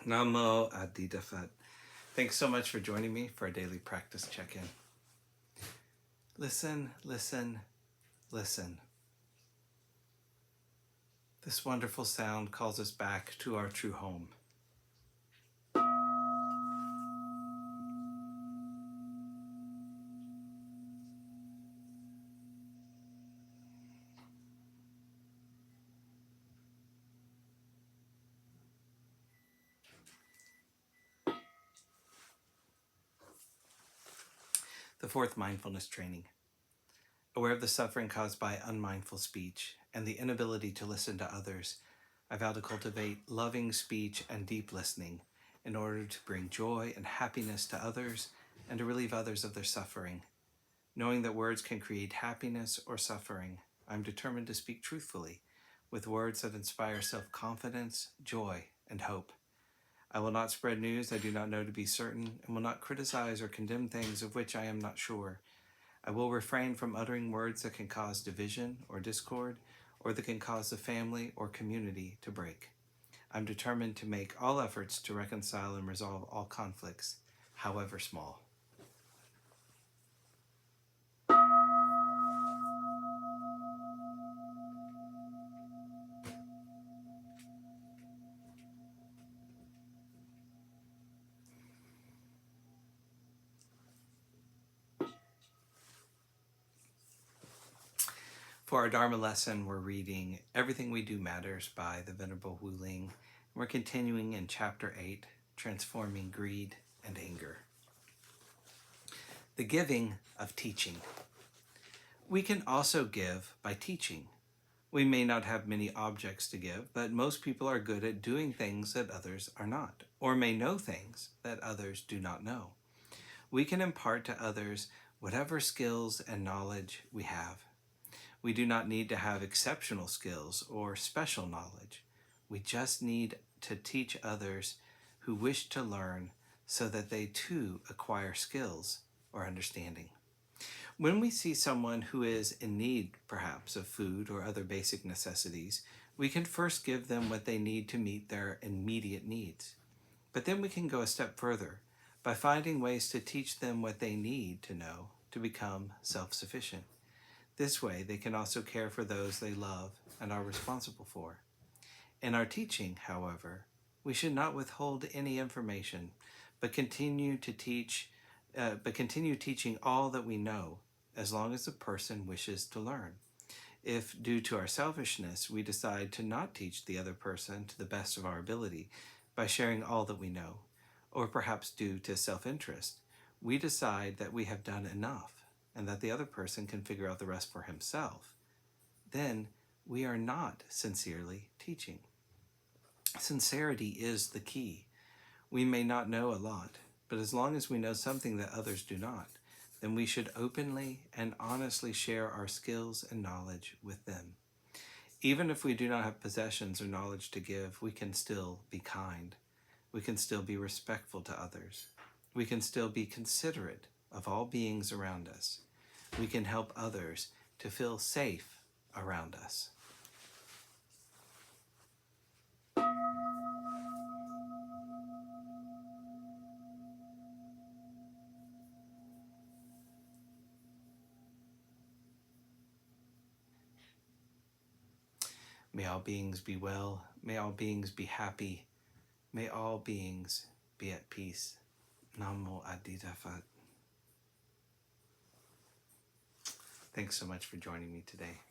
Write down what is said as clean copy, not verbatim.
Namo Phat. Thanks so much for joining me for a daily practice check-in. Listen, listen, listen. This wonderful sound calls us back to our true home. The fourth mindfulness training. Aware of the suffering caused by unmindful speech and the inability to listen to others, I vow to cultivate loving speech and deep listening in order to bring joy and happiness to others and to relieve others of their suffering. Knowing that words can create happiness or suffering, I'm determined to speak truthfully, with words that inspire self-confidence, joy, and hope. I will not spread news I do not know to be certain, and will not criticize or condemn things of which I am not sure. I will refrain from uttering words that can cause division or discord, or that can cause the family or community to break. I'm determined to make all efforts to reconcile and resolve all conflicts, however small. For our Dharma lesson, we're reading Everything We Do Matters by the Venerable Wuling. We're continuing in Chapter 8, Transforming Greed and Anger. The giving of teaching. We can also give by teaching. We may not have many objects to give, but most people are good at doing things that others are not, or may know things that others do not know. We can impart to others whatever skills and knowledge we have. We do not need to have exceptional skills or special knowledge. We just need to teach others who wish to learn so that they too acquire skills or understanding. When we see someone who is in need, perhaps, of food or other basic necessities, we can first give them what they need to meet their immediate needs. But then we can go a step further by finding ways to teach them what they need to know to become self-sufficient. This way, they can also care for those they love and are responsible for. In our teaching, however, we should not withhold any information, but continue teaching all that we know, as long as the person wishes to learn. If, due to our selfishness, we decide to not teach the other person to the best of our ability by sharing all that we know, or perhaps due to self-interest, we decide that we have done enough and that the other person can figure out the rest for himself, then we are not sincerely teaching. Sincerity is the key. We may not know a lot, but as long as we know something that others do not, then we should openly and honestly share our skills and knowledge with them. Even if we do not have possessions or knowledge to give, we can still be kind. We can still be respectful to others. We can still be considerate of all beings around us. We can help others to feel safe around us. May all beings be well. May all beings be happy. May all beings be at peace. Namo Phat. Thanks so much for joining me today.